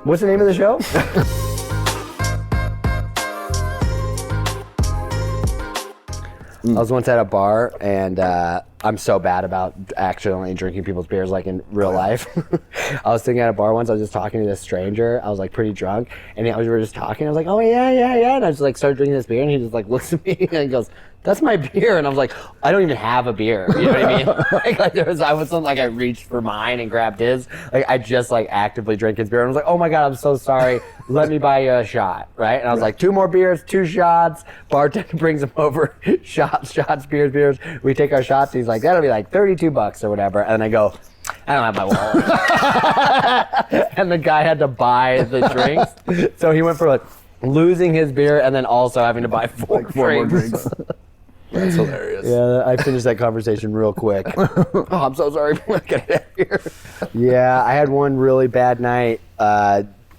What's the name of the show? I was once at a bar, and I'm so bad about accidentally drinking people's beers, like in real life. I was sitting at a bar once, I was just talking to this stranger. I was like pretty drunk, and we were just talking. I was like, oh yeah. And I just like started drinking this beer, and he just like looks at me and he goes, that's my beer. And I was like, I don't even have a beer. You know what I mean? I reached for mine and grabbed his. Like I just like actively drank his beer, and I was like, oh my God, I'm so sorry. Let me buy you a shot, right? And I was like, 2 more beers, 2 shots. Bartender brings them over, shots, beers. We take our shots. He's like, that'll be like $32 or whatever. And I go, I don't have my wallet. And the guy had to buy the drinks. So he went for like losing his beer and then also having to buy 4 more drinks. That's hilarious. Yeah, I finished that conversation real quick. Oh, I'm so sorry. Get out of here. Yeah, I had one really bad night.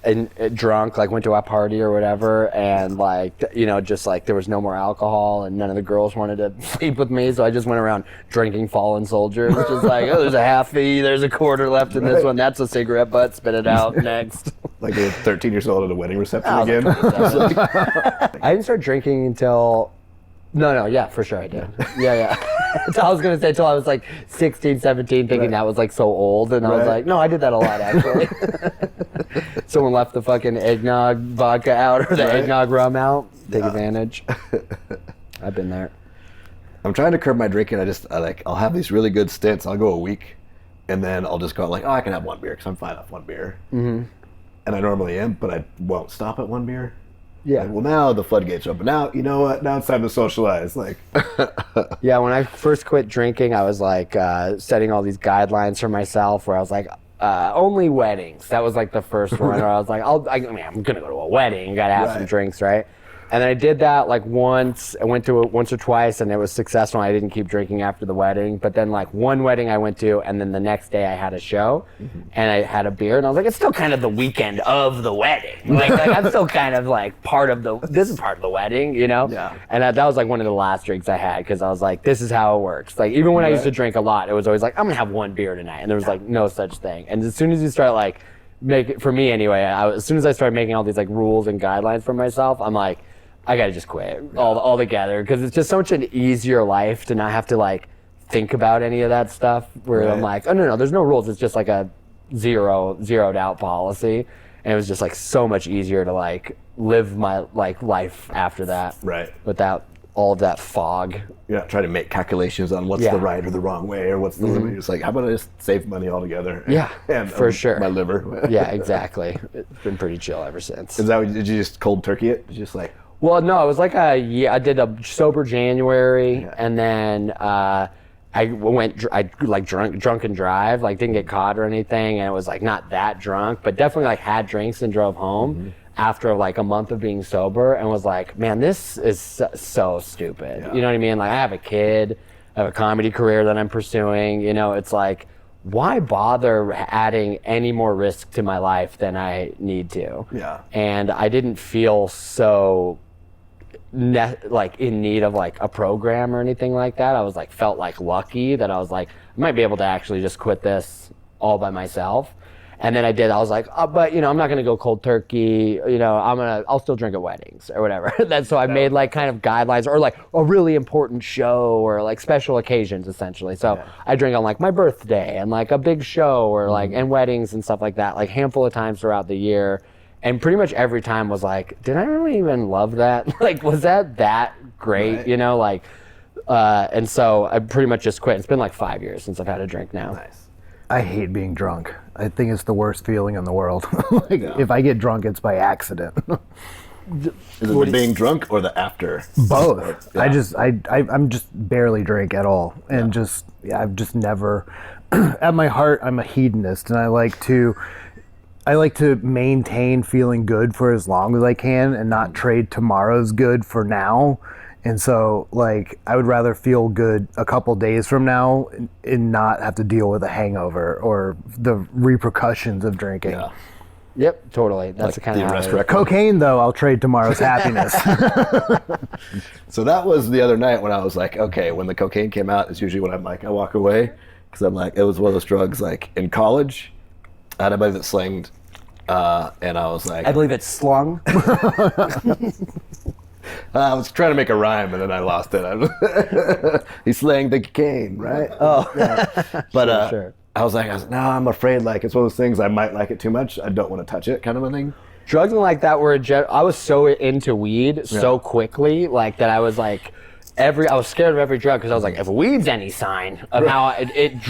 And drunk, like went to a party or whatever, and like, you know, just like there was no more alcohol and none of the girls wanted to sleep with me, so I just went around drinking Fallen Soldier, which is like, oh, there's a half fee, there's a quarter left in this one, that's a cigarette butt, spit it out, next. Like you're 13 years old at a wedding reception again? I didn't start drinking until, yeah, for sure I did. Yeah. I was going to say until I was like 16, 17, thinking that was like so old, and I was like, no, I did that a lot actually. Someone left the fucking eggnog vodka out or the eggnog rum out. Take advantage. I've been there. I'm trying to curb my drinking. I'll have these really good stints. I'll go a week, and then I'll just go like, oh, I can have 1 beer because I'm fine off 1 beer. Mm-hmm. And I normally am, but I won't stop at 1 beer. Yeah. Like, well, now the floodgates are open. Now, you know what? Now it's time to socialize. Like, yeah. When I first quit drinking, I was like setting all these guidelines for myself, where I was like, only weddings. That was like the first one where I was like, I'm gonna go to a wedding. Gotta have some drinks, right? And then I did that like once. I went to it once or twice, and it was successful. I didn't keep drinking after the wedding. But then like one wedding I went to, and then the next day I had a show, and I had a beer, and I was like, it's still kind of the weekend of the wedding. Like I'm still kind of like this is part of the wedding, you know? Yeah. And that was like one of the last drinks I had, because I was like, this is how it works. Like even when I used to drink a lot, it was always like, I'm gonna have 1 beer tonight, and there was like no such thing. And as soon as you start like for me anyway, as soon as I started making all these like rules and guidelines for myself, I'm like, I gotta just quit all together, because it's just such an easier life to not have to like think about any of that stuff, where I'm like, oh no, there's no rules, it's just like a zeroed out policy, and it was just like so much easier to like live my like life after that, without all of that fog. You're not trying to make calculations on what's the right or the wrong way, or what's the limit. You're just like, how about I just save money altogether? And for sure. My liver. Yeah, exactly. It's been pretty chill ever since. Did you just cold turkey it? Did you just like... Well, no, it was like I did a sober January, and then I like drunk and drive, like didn't get caught or anything, and it was like not that drunk, but definitely like had drinks and drove home after like a month of being sober, and was like, man, this is so stupid. You know what I mean? Like I have a kid, I have a comedy career that I'm pursuing, you know, it's like, why bother adding any more risk to my life than I need to? Yeah. And I didn't feel so like in need of like a program or anything like that. I was like, felt like lucky that I was like, I might be able to actually just quit this all by myself. And then I did. I was like, oh, but you know, I'm not gonna go cold turkey. You know, I'll still drink at weddings or whatever. So I made like kind of guidelines, or like a really important show, or like special occasions essentially. So I drink on like my birthday and like a big show, or like and weddings and stuff like that, like handful of times throughout the year. And pretty much every time was like, did I really even love that? Like, was that great? You know, like, and so I pretty much just quit. It's been like 5 years since I've had a drink now. Nice. I hate being drunk. I think it's the worst feeling in the world. If I get drunk, it's by accident. Is it the being drunk or the after? Both. I'm just barely drink at all, and I've just never. At my heart, I'm a hedonist, and I like to maintain feeling good for as long as I can, and not trade tomorrow's good for now. And so, like, I would rather feel good a couple days from now and not have to deal with a hangover or the repercussions of drinking. Yeah. Yep, totally. That's like the kind of cocaine, though. I'll trade tomorrow's happiness. So that was the other night when I was like, okay, when the cocaine came out, it's usually when I'm like, I walk away, because I'm like, it was one of those drugs. Like in college, I had a buddy that slanged and I was like, I believe it's slung. I was trying to make a rhyme and then I lost it. He's slaying the cocaine, right? Oh, yeah. But Sure. I was like, no, I'm afraid like it's one of those things I might like it too much. I don't want to touch it, kind of a thing. Drugs and like that were I was so into weed so quickly, like that I was like I was scared of every drug because I was like, if weed's any sign of how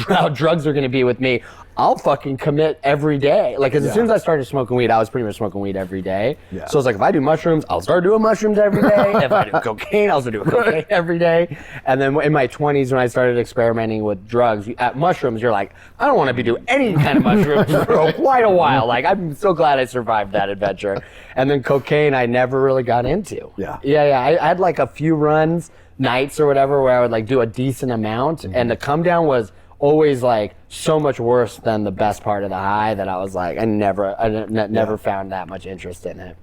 how drugs are going to be with me, I'll fucking commit every day. Like, cause as soon as I started smoking weed, I was pretty much smoking weed every day. Yeah. So I was like, if I do mushrooms, I'll start doing mushrooms every day. If I do cocaine, I'll start doing cocaine every day. And then in my 20s, when I started experimenting with drugs, at mushrooms, you're like, I don't want to be doing any kind of mushrooms for quite a while. Like, I'm so glad I survived that adventure. And then cocaine, I never really got into. Yeah. Yeah. I had like a few runs, nights or whatever, where I would like do a decent amount, and the come down was always like so much worse than the best part of the high that I was like, I never found that much interest in it.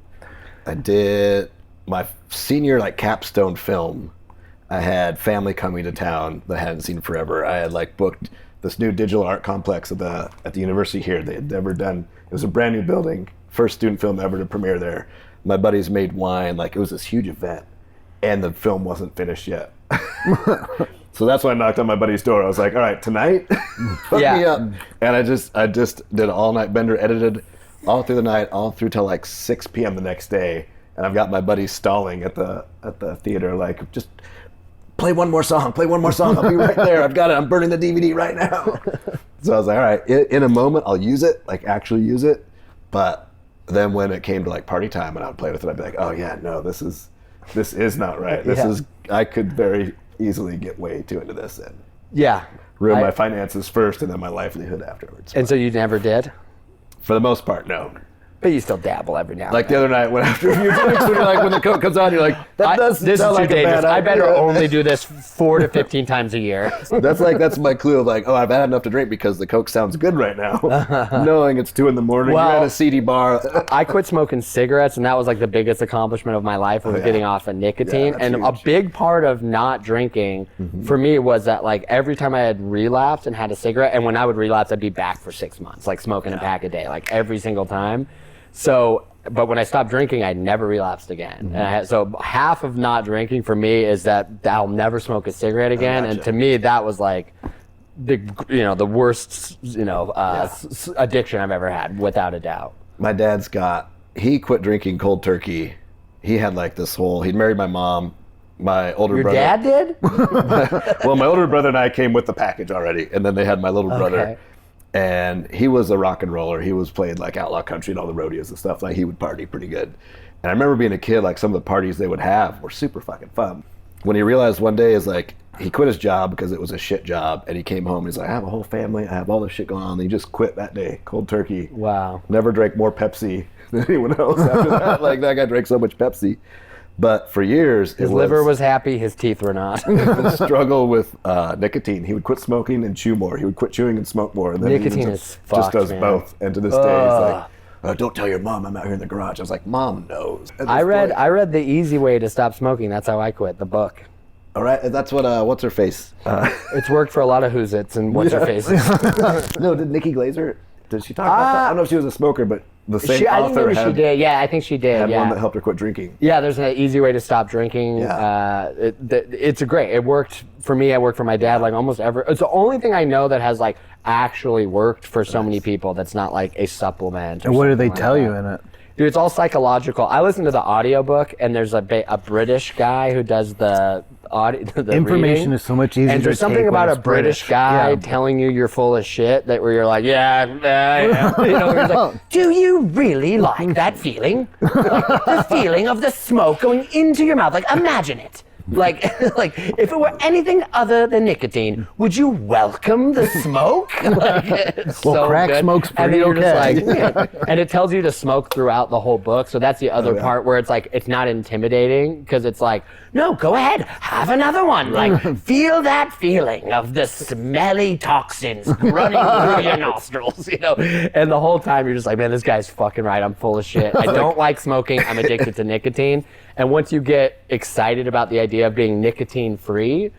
I did my senior like capstone film. I had family coming to town that I hadn't seen forever. I had like booked this new digital art complex at the university here. They had never done. It was a brand new building, first student film ever to premiere there. My buddies made wine. Like, it was this huge event, and the film wasn't finished yet. So that's when I knocked on my buddy's door. I was like, all right, tonight, hook me up. And I just did an all-night bender, edited all through the night, all through till like 6 p.m. the next day. And I've got my buddies stalling at the theater, like, just play one more song, I'll be right there. I've got it, I'm burning the DVD right now. So I was like, all right, in a moment, I'll use it, like actually use it. But then when it came to like party time and I would play with it, I'd be like, oh yeah, no, this is not right. I could very easily get way too into this and ruin my finances first and then my livelihood afterwards. And so you never did? For the most part, no. But you still dabble every now and like then. The other night, when after a few drinks, when you're like, when the coke comes on, you're like, this is like too dangerous. I better idea. only do this 4 to 15 times a year. That's my clue of like, oh, I've had enough to drink because the coke sounds good right now. Knowing it's 2 a.m, you're at a seedy bar. I quit smoking cigarettes, and that was like the biggest accomplishment of my life, was getting off of nicotine. Yeah, and huge. a big part of not drinking for me was that like every time I had relapsed and had a cigarette, and when I would relapse, I'd be back for 6 months, like smoking a pack a day, like every single time. So, but when I stopped drinking, I never relapsed again. And so half of not drinking for me is that I'll never smoke a cigarette again. Gotcha. And to me, that was like the worst, addiction I've ever had, without a doubt. My dad's he quit drinking cold turkey. He had like this he'd married my mom. My older brother. Your dad did? Well, my older brother and I came with the package already, and then they had my little brother. Okay. And he was a rock and roller. He was playing like outlaw country and all the rodeos and stuff. Like, he would party pretty good. And I remember being a kid, like some of the parties they would have were super fucking fun. When he realized one day is like, he quit his job because it was a shit job, and he came home and he's like, I have a whole family, I have all this shit going on. And he just quit that day, cold turkey. Wow. Never drank more Pepsi than anyone else after that. Like, that guy drank so much Pepsi. But for years, his liver was happy, his teeth were not. The struggle with nicotine. He would quit smoking and chew more. He would quit chewing and smoke more. And then nicotine he is just does man. both. And to this day, he's like, don't tell your mom I'm out here in the garage. I was like, Mom knows. I read The Easy Way to Stop Smoking. That's how I quit, the book. All right, that's what, what's her face? It's worked for a lot of who's its and what's her faces. No, did Nikki Glaser, did she talk about that? I don't know if she was a smoker, but the same I author think she did. Yeah, I think she did. had one that helped her quit drinking. Yeah, there's an easy way to stop drinking. Yeah. It's a great. It worked for me. It worked for my dad. Like almost ever. It's the only thing I know that has like actually worked for so many people. That's not like a supplement. And what do they tell you in it? Dude, it's all psychological. I listened to the audiobook, and there's a British guy who does the audio. The information reading. Is so much easier. And there's to something take about when a it's British guy telling you you're full of shit that where you're like, yeah. You know, he's like, do you really like that feeling? Like, the feeling of the smoke going into your mouth. Like, imagine it. Like if it were anything other than nicotine, would you welcome the smoke? Like, it's so crack good. smoke's And then pretty you're okay. just like, and it tells you to smoke throughout the whole book. So that's the other part where it's like, it's not intimidating because it's like, no, go ahead, have another one. Like, feel that feeling of the smelly toxins running through your nostrils, you know? And the whole time you're just like, man, this guy's fucking right. I'm full of shit. I don't like smoking. I'm addicted to nicotine. And once you get excited about the idea of being nicotine free,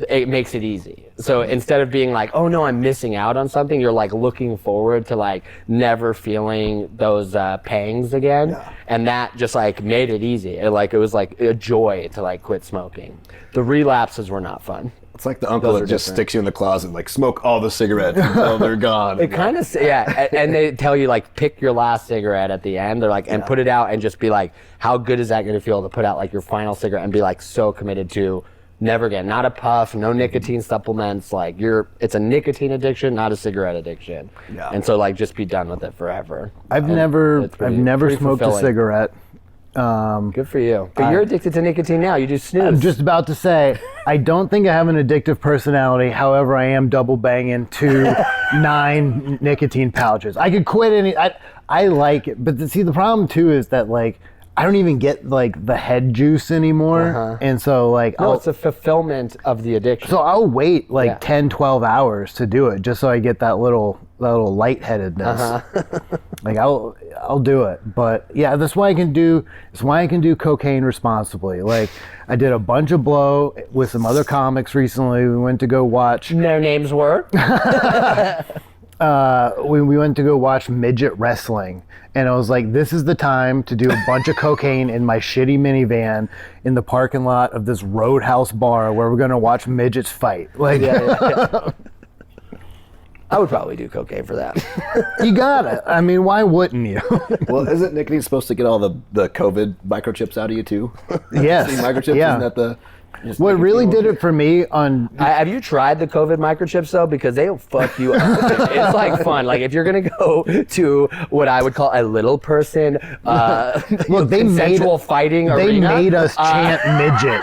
it makes it easy. So instead of being like, oh no, I'm missing out on something, you're like looking forward to like never feeling those pangs again. Yeah. And that just like made it easy. It was like a joy to like quit smoking. The relapses were not fun. It's like the uncle that just sticks you in the closet and like smoke all the cigarettes until they're gone. It kind of, yeah. And they tell you like pick your last cigarette at the end. They're like, and put it out and just be like, how good is that going to feel to put out like your final cigarette and be like so committed to never again, not a puff, no nicotine supplements. Like it's a nicotine addiction, not a cigarette addiction. Yeah. And so like just be done with it forever. I've never pretty smoked fulfilling. a cigarette. Good for you. But you're addicted to nicotine now. You do snooze. I'm just about to say, I don't think I have an addictive personality. However, I am double banging 9 nicotine pouches. I could quit any. I like it, but see, the problem too is that like I don't even get like the head juice anymore, and so like it's a fulfillment of the addiction. So I'll wait like 10, 12 hours to do it just so I get that little lightheadedness. Like I'll do it, but yeah, that's why I can do cocaine responsibly. Like I did a bunch of blow with some other comics recently. We went to go watch. Their names were. We went to go watch midget wrestling, and I was like, this is the time to do a bunch of cocaine in my shitty minivan in the parking lot of this Roadhouse bar where we're gonna watch midgets fight. Like, I would probably do cocaine for that. you gotta. I mean, why wouldn't you? Well, isn't nicotine supposed to get all the COVID microchips out of you too? Yes. See, microchips, Yeah. isn't that the... What really did it for me on... Have you tried the COVID microchips though? Because they'll fuck you up. It's like fun. Like if you're gonna go to what I would call a little person, Look, they consensual fighting They arena. made us chant midget.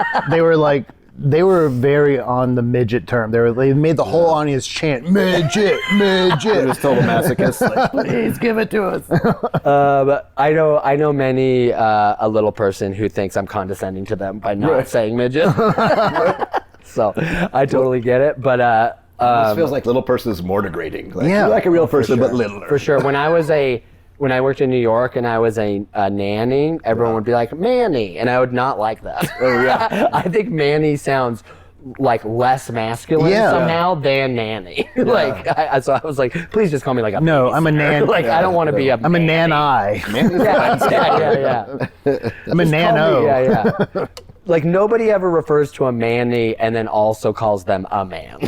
They were very on the midget term. They made the whole audience chant midget, It midget. was total masochist. Like, Please give it to us. But I know many a little person who thinks I'm condescending to them by not saying midget. So I totally get it. But this feels like little person is more degrading. Like, Yeah. you're like a real person, but littler. for sure. When I worked in New York and I was a nanny, everyone would be like, Manny, and I would not like that. Oh, yeah. I think Manny sounds like less masculine somehow than nanny. Like, so I was like, please just call me like a No, I'm a babysitter. nan. Like, I don't want to be a I'm a nan-I. Yeah. I'm a nano. Yeah. Like nobody ever refers to a manny and then also calls them a man.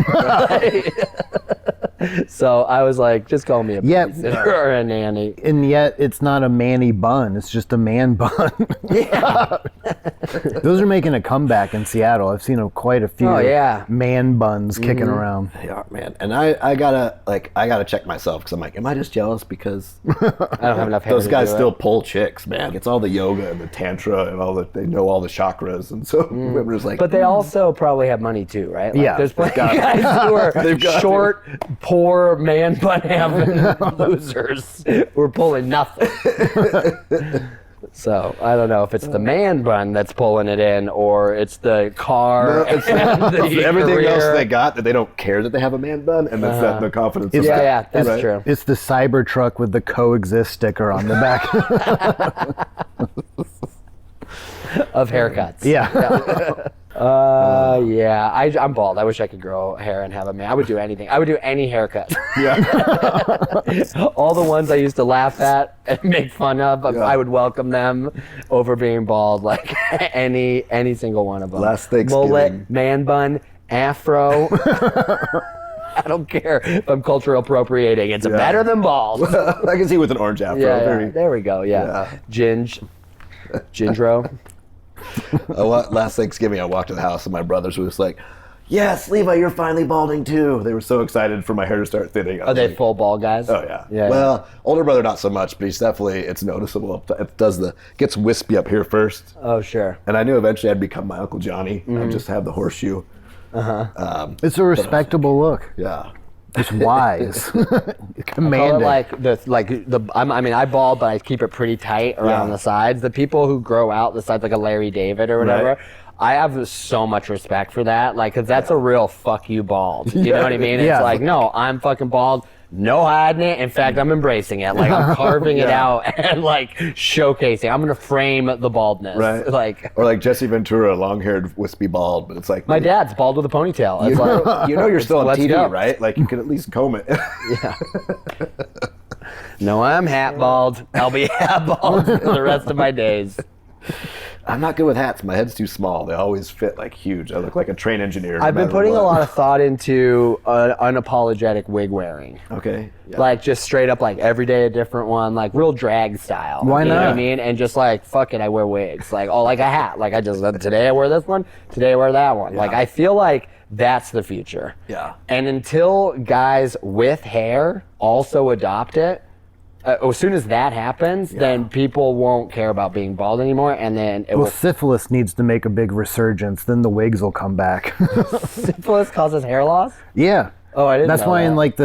So I was like, just call me a babysitter or a nanny. And yet it's not a manny bun. It's just a man bun. Yeah. Those are making a comeback in Seattle. I've seen quite a few man buns kicking around. They are, man. And I gotta check myself because I'm like, am I just jealous because I don't have enough hair those to guys do still it. pull chicks, man. It's all the yoga and the tantra and they know all the chakras, and so women are just like. But they also probably have money too, right? Like, Yeah. There's plenty of guys who are short, poor, man bun having losers who are pulling nothing. So I don't know if it's the man bun that's pulling it in or it's the car. It's everything else they got that they don't care that they have a man bun, and that's that the confidence. of that. Yeah, that's Right. true. It's the Cybertruck with the coexist sticker on the back. Of haircuts. Yeah. I'm bald. I wish I could grow hair and have a man. I would do anything. I would do any haircut. Yeah. All the ones I used to laugh at and make fun of, I would welcome them over being bald. Like any single one of them. Last Thanksgiving. Mullet, man bun, afro. I don't care if I'm cultural appropriating. It's better than bald. I can see with an orange afro. Yeah. There we go. Yeah. Gingro. Last Thanksgiving, I walked to the house and my brothers were just like, "Yes, Levi, you're finally balding too." They were so excited for my hair to start thinning. Are they full bald guys? Oh yeah. Well, older brother not so much, but it's noticeable. It gets wispy up here first. Oh sure. And I knew eventually I'd become my Uncle Johnny. I'd just have the horseshoe. It's a respectable look. Yeah. It's wise. Commanding. I bald, but I keep it pretty tight around the sides. The people who grow out the sides like a Larry David or whatever, Right. I have so much respect for that. Like, cause that's a real fuck you bald. You know what I mean? It's Yeah. like, no, I'm fucking bald. No hiding it. In fact, I'm embracing it. Like, I'm carving it out and like showcasing. I'm gonna frame the baldness. Right. Like, or like Jesse Ventura, long-haired, wispy bald, but it's like my dad's bald with a ponytail. It's like, you're still on let's TV, go. right? Like you could at least comb it. Yeah. No, I'm hat bald. I'll be hat bald for the rest of my days. I'm not good with hats. My head's too small. They always fit like huge. I look like a train engineer. I've been putting a lot of thought into unapologetic wig wearing. Okay. Yeah. Like just straight up, like every day a different one, like real drag style. Why You know what I not? mean? And just like, fuck it, I wear wigs. Like, oh, like a hat. Like I just, today I wear this one, today I wear that one. Like I feel like that's the future. Yeah. And until guys with hair also adopt it, as soon as that happens, then people won't care about being bald anymore, and then it Well, will. syphilis needs to make a big resurgence. Then the wigs will come back. Syphilis causes hair loss? Yeah. Oh, I didn't That's know why that. in like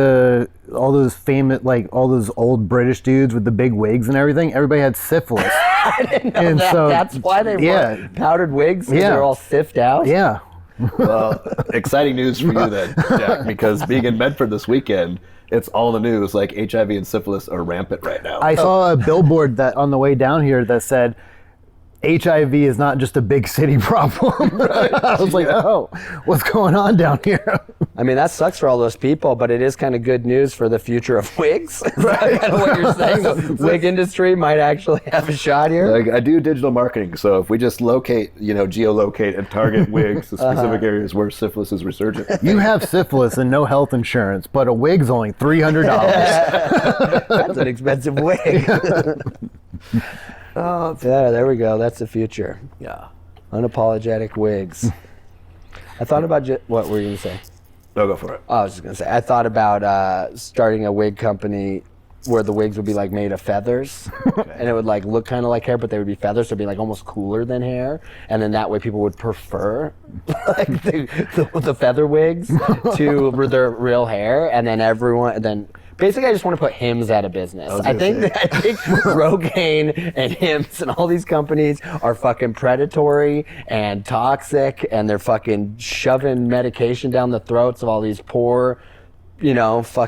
all those famous, like all those old British dudes with the big wigs and everything, everybody had syphilis. I didn't know And that. so- That's why they wore powdered wigs, because Yeah. they're all sift out? Yeah. Well, exciting news for you then, Jack, because being in Medford this weekend, it's all in the news. Like HIV and syphilis are rampant right now. I saw a billboard that on the way down here that said, HIV is not just a big city problem. I was like, oh, what's going on down here? I mean, that sucks for all those people, but it is kind of good news for the future of wigs. Right. Kind of what you're saying. The wig industry might actually have a shot here. Like I do digital marketing, so if we just locate, geolocate and target wigs to specific areas where syphilis is resurgent. You have syphilis and no health insurance, but a wig's only $300. That's an expensive wig. Oh, yeah, there we go. That's the future. Yeah. Unapologetic wigs. I thought about what were you going to say? No, go for it. I was just going to say, I thought about starting a wig company where the wigs would be like made of feathers, and it would like look kind of like hair, but they would be feathers, so it'd be like almost cooler than hair, and then that way people would prefer like the feather wigs to their real hair, and then basically I just want to put Hims out of business. I think Rogaine and Hims and all these companies are fucking predatory and toxic, and they're fucking shoving medication down the throats of all these poor, fucking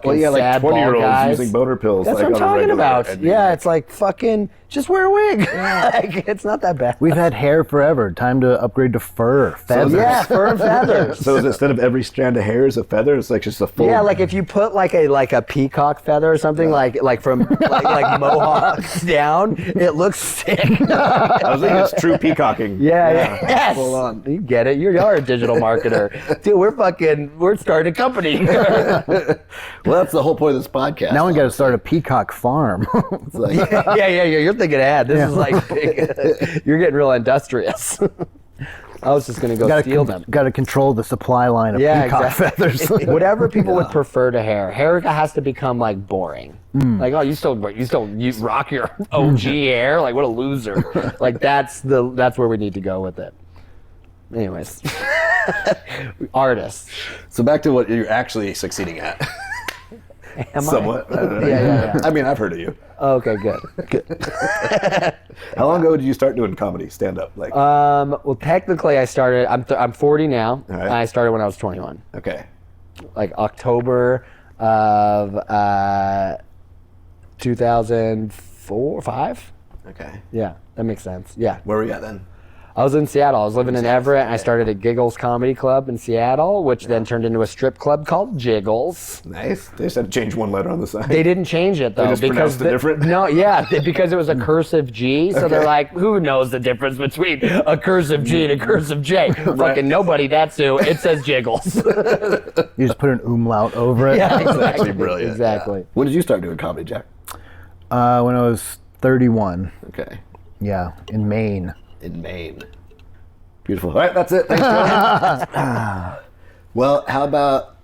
Well, yeah, like sad 20-year-olds guys. using boner pills. That's like, what I'm on a talking regular, about. and Yeah, it's like fucking just wear a wig. Like, it's not that bad. We've had hair forever. Time to upgrade to fur, feathers. Yeah, fur and feathers. So is it, instead of every strand of hair is a feather, it's like just a full. Yeah, like if you put like a peacock feather or something, like from like mohawks down, it looks sick. I was thinking it's true peacocking. Yeah. Yes. Full on. You get it. You are a digital marketer. Dude, we're starting a company. Well, that's the whole point of this podcast. Now we got to start a peacock farm. It's like, yeah. You're thinking ahead. This is like big. You're getting real industrious. I was just gonna go steal them. Got to control the supply line of peacock feathers. Whatever people would prefer to hair. Hair has to become like boring. Like, oh, you rock your OG hair. Like, what a loser. Like that's where we need to go with it. Anyways, artists. so back to what you're actually succeeding at. Am Somewhat. I don't know. Yeah. I mean, I've heard of you. Okay, good. How long ago did you start doing comedy, stand up? Like, Well, technically, I started. I'm 40 now. All right. And I started when I was 21. okay. Like October of 2004, 5. Okay. Yeah, that makes sense. Yeah. Where were you at then? I was in Seattle. I was living in Everett, and I started at Giggles Comedy Club in Seattle, which then turned into a strip club called Jiggles. Nice. They just had to change one letter on the side. They didn't change it though just because pronounced it different? No, yeah, because it was a cursive G. So they're like, who knows the difference between a cursive G and a cursive J? Fucking nobody. That's who. It says Jiggles. You just put an umlaut over it. Yeah, exactly. Actually brilliant. Exactly. Yeah. When did you start doing comedy, Jack? When I was 31. Okay. Yeah, in Maine. In Maine. Beautiful. All right, that's it. Thanks, Joe. Well, how about,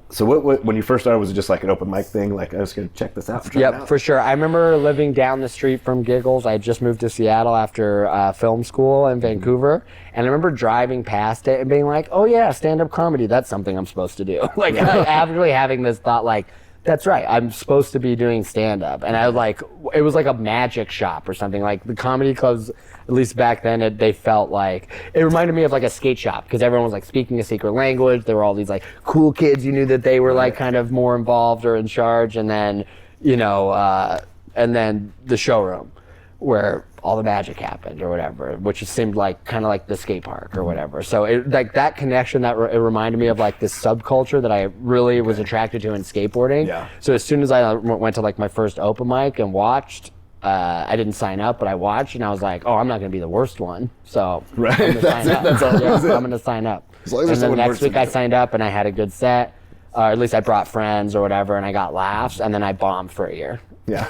so what, when you first started, was it just like an open mic thing? Like, I was going to check this out. Try it Yep, out? for sure. I remember living down the street from Giggles. I had just moved to Seattle after film school in Vancouver. And I remember driving past it and being like, oh yeah, stand-up comedy. That's something I'm supposed to do. Like, actually having this thought like, That's right. I'm supposed to be doing stand-up. And it was like a magic shop or something. Like the comedy clubs, at least back then, they felt like, it reminded me of like a skate shop because everyone was like speaking a secret language. There were all these like cool kids. You knew that they were like kind of more involved or in charge. And then, and then the showroom where all the magic happened or whatever, which seemed like kind of like the skate park or whatever. So it, like that connection, it reminded me of like this subculture that I really was attracted to in skateboarding. Yeah. So as soon as I went to like my first open mic and watched, I didn't sign up, but I watched and I was like, oh, I'm not going to be the worst one. So Right. I'm going to sign up. That's all. Yeah, I'm going to sign up. As long as And there's then someone next worse week than I you. signed up and I had a good set. At least I brought friends or whatever and I got laughs and then I bombed for a year. Yeah.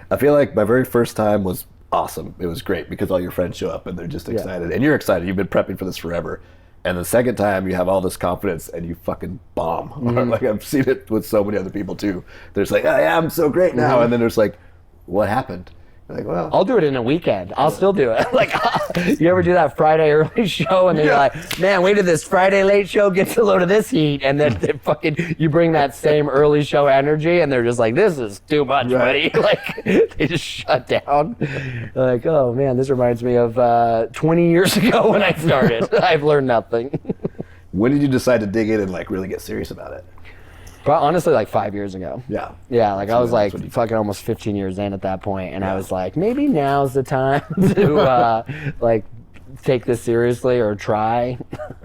I feel like my very first time was awesome. It was great because all your friends show up and they're just excited. And you're excited. You've been prepping for this forever. And the second time you have all this confidence and you fucking bomb. Like I've seen it with so many other people too. There's like, oh yeah, I'm so great now. And then there's like, what happened? You're like, well, I'll do it in a weekend. I'll still do it. Like, you ever do that Friday early show and then you're like, man, wait till this Friday late show gets a load of this heat, and then you bring that same early show energy, and they're just like, this is too much, buddy. Like, they just shut down. They're like, oh man, this reminds me of 20 years ago when I started. I've learned nothing. when did you decide to dig in and like really get serious about it? But honestly, like 5 years ago. Yeah. Yeah, like I was like what you- fucking almost 15 years in at that point, and I was like, maybe now's the time to like take this seriously or try.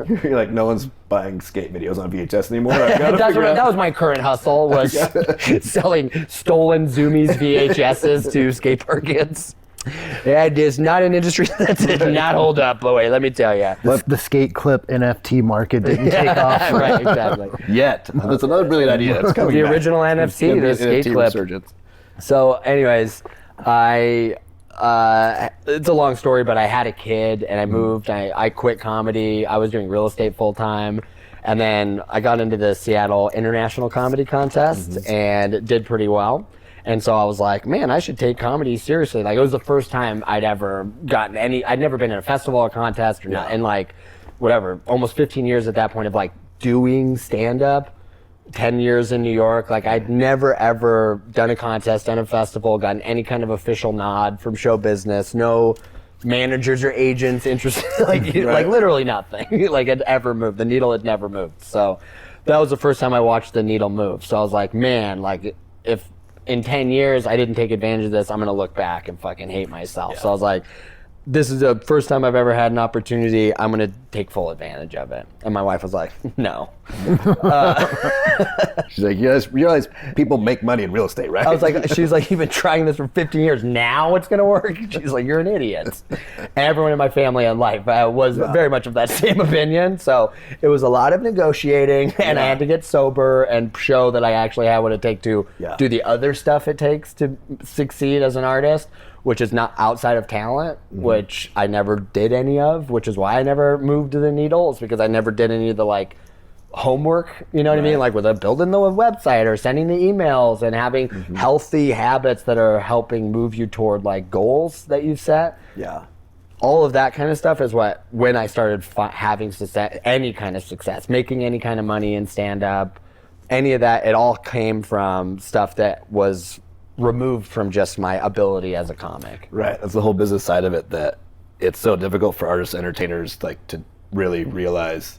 You're like, no one's buying skate videos on VHS anymore. I gotta figure out. That was my current hustle, was selling stolen Zoomies VHSs to skate park kids. Yeah, it is not an industry that did not hold up, but wait, let me tell you. The skate clip NFT market didn't take off. Right, exactly. Yet. That's another brilliant idea. It's coming The back. original NFT, the skate NFT clip. resurgence. So, anyways, it's a long story, but I had a kid and I moved. I quit comedy. I was doing real estate full time. And then I got into the Seattle International Comedy Contest and did pretty well. And so I was like, man, I should take comedy seriously. Like, it was the first time I'd ever gotten I'd never been in a festival or contest or not. And like, whatever, almost 15 years at that point of like doing stand-up. 10 years in New York, like I'd never ever done a contest, done a festival, gotten any kind of official nod from show business, no managers or agents interested, like literally nothing. Like had ever moved. The needle had never moved. So that was the first time I watched the needle move. So I was like, man, like if in 10 years I didn't take advantage of this, I'm gonna look back and fucking hate myself. So I was like, this is the first time I've ever had an opportunity. I'm going to take full advantage of it. And my wife was like, no. She's like, you realize people make money in real estate, right? I was like, she's like, you've been trying this for 15 years. Now it's going to work? She's like, you're an idiot. Everyone in my family and life was very much of that same opinion. So it was a lot of negotiating, and I had to get sober and show that I actually had what it takes to do the other stuff it takes to succeed as an artist, which is not outside of talent, which I never did any of, which is why I never moved to the needles, because I never did any of the like homework, you know what I mean? Like with building the website or sending the emails and having healthy habits that are helping move you toward like goals that you've set. Yeah. All of that kind of stuff is when I started having success, any kind of success, making any kind of money in stand-up, any of that, it all came from stuff that was removed from just my ability as a comic. Right. That's the whole business side of it, that it's so difficult for artists, entertainers, like to really realize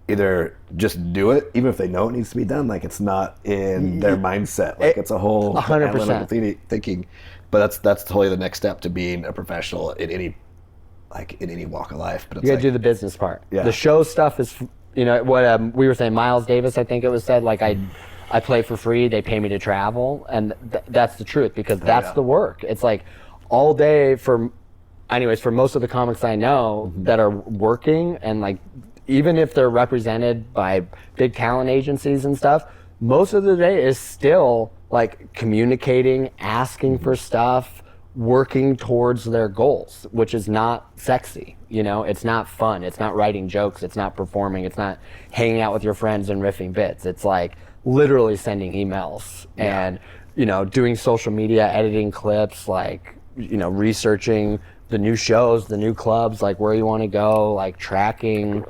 either just do it, even if they know it needs to be done. Like it's not in their mindset. Like it's a whole 100%. analytical thinking. But that's totally the next step to being a professional in any walk of life. But it's You gotta do the business part. Yeah. The show stuff is, you know, what we were saying, Miles Davis, I think it was said, like I play for free, they pay me to travel, and that's the truth, because that's the work. It's like all day for most of the comics I know that are working, and like even if they're represented by big talent agencies and stuff, most of the day is still like communicating, asking for stuff, working towards their goals, which is not sexy. You know, it's not fun. It's not writing jokes. It's not performing. It's not hanging out with your friends and riffing bits. It's like literally sending emails and, you know, doing social media, editing clips, like, you know, researching the new shows, the new clubs, like where you want to go, like tracking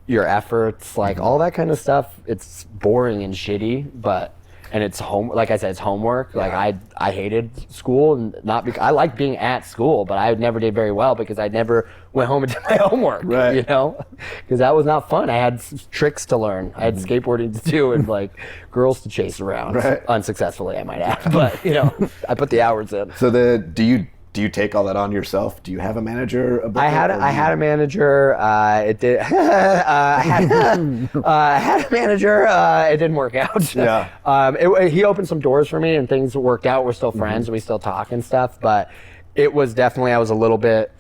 your efforts, like all that kind of stuff. It's boring and shitty, and it's like I said, it's homework. Yeah. Like I hated school, and not because I liked being at school, but I never did very well because I never went home and did my homework. Right. You know, because that was not fun. I had tricks to learn. I had skateboarding to do and like girls to chase around, right. unsuccessfully, I might add. But you know, I put the hours in. So do you take all that on yourself? Do you have a manager? I had a manager. It did. I had a manager. It didn't work out. Yeah. He opened some doors for me, and things worked out. We're still friends. We still talk and stuff. But it was definitely, I was a little bit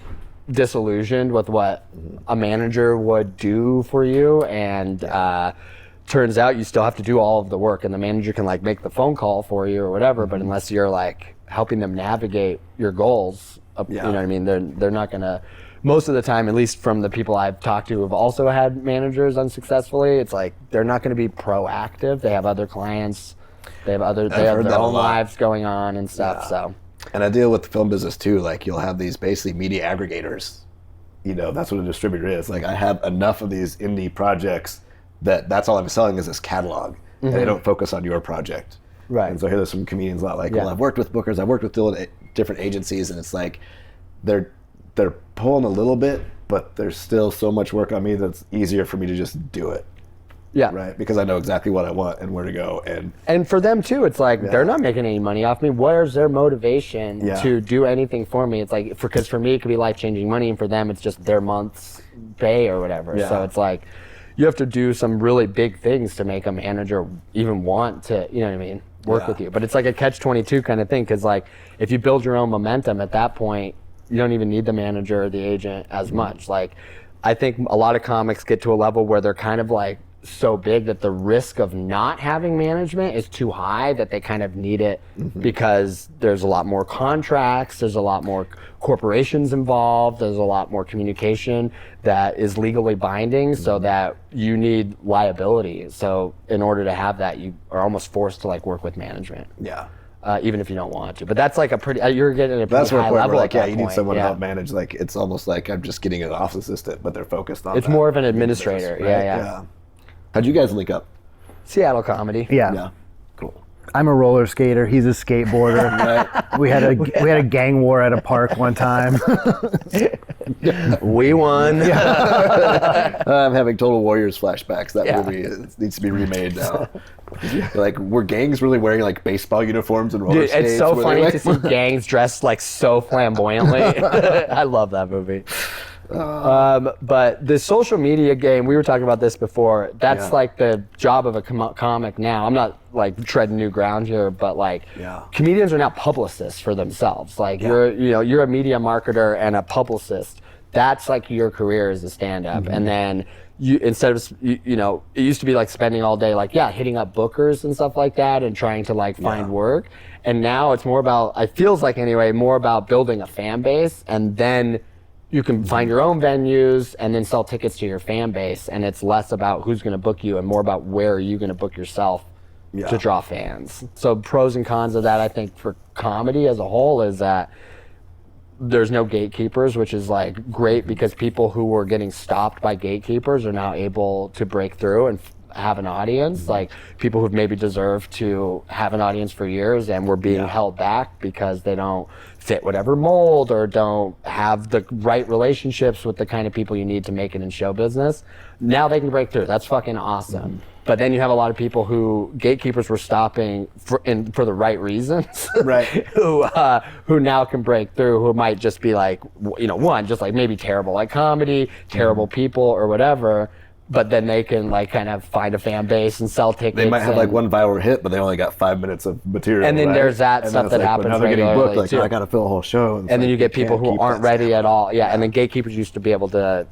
disillusioned with what a manager would do for you, and turns out you still have to do all of the work, and the manager can like make the phone call for you or whatever. But unless you're like helping them navigate your goals, you know what I mean? They're not gonna, most of the time, at least from the people I've talked to who have also had managers unsuccessfully, it's like they're not gonna be proactive. They have other clients, they have their own lives going on and stuff. So. And I deal with the film business too. Like you'll have these basically media aggregators. You know, that's what a distributor is. Like I have enough of these indie projects that's all I'm selling is this catalog, and they don't focus on your project. Right. And so here there's some comedians a lot like, well, I've worked with bookers, I've worked with different agencies, and it's like they're pulling a little bit, but there's still so much work on me that's easier for me to just do it. Yeah. Right. Because I know exactly what I want and where to go. And for them too, it's like they're not making any money off me. Where's their motivation to do anything for me? It's like because for me it could be life-changing money, and for them it's just their month's pay or whatever. Yeah. So it's like you have to do some really big things to make a manager even want to, you know what I mean, work with you. But it's like a catch-22 kind of thing, because like if you build your own momentum at that point, you don't even need the manager or the agent as much. Like I think a lot of comics get to a level where they're kind of like so big that the risk of not having management is too high, that they kind of need it because there's a lot more contracts, there's a lot more corporations involved, there's a lot more communication that is legally binding, so that you need liability. So in order to have that, you are almost forced to like work with management. Yeah. Even if you don't want to. But that's like a pretty, you're getting a pretty that's high level. Like, you need someone to help manage. Like it's almost like I'm just getting an office assistant, but they're focused on it's more of an administrator. Business, right? Yeah. How'd you guys link up? Seattle comedy. Yeah. Cool. I'm a roller skater. He's a skateboarder. We had a gang war at a park one time. We won. I'm having Total Warriors flashbacks. That movie needs to be remade now. Like, were gangs really wearing like baseball uniforms and roller skates? It's so funny to see gangs dressed like so flamboyantly. I love that movie. But the social media game, we were talking about this before, that's like the job of a comic now. I'm not like treading new ground here, but like comedians are now publicists for themselves. Like you're a media marketer and a publicist. That's like your career as a stand-up. And then you, instead of, it used to be like spending all day like, hitting up bookers and stuff like that and trying to like find work. And now it's more about, it feels like anyway, more about building a fan base, and then you can find your own venues and then sell tickets to your fan base, and it's less about who's going to book you and more about where are you going to book yourself to draw fans. So pros and cons of that, I think, for comedy as a whole is that there's no gatekeepers, which is like great because people who were getting stopped by gatekeepers are now able to break through and have an audience. Like people who've maybe deserved to have an audience for years and were being held back because they don't fit whatever mold or don't have the right relationships with the kind of people you need to make it in show business. Now they can break through. That's fucking awesome. But then you have a lot of people who gatekeepers were stopping for the right reasons, right? who now can break through, who might just be like, one, just like maybe terrible at comedy, terrible people or whatever. But then they can like kind of find a fan base and sell tickets. They might have like one viral hit, but they only got 5 minutes of material. And then there's that stuff that happens now they're getting regularly booked, like, too. I got to fill a whole show. And then you get people who aren't ready at all. Yeah, and then gatekeepers used to be able to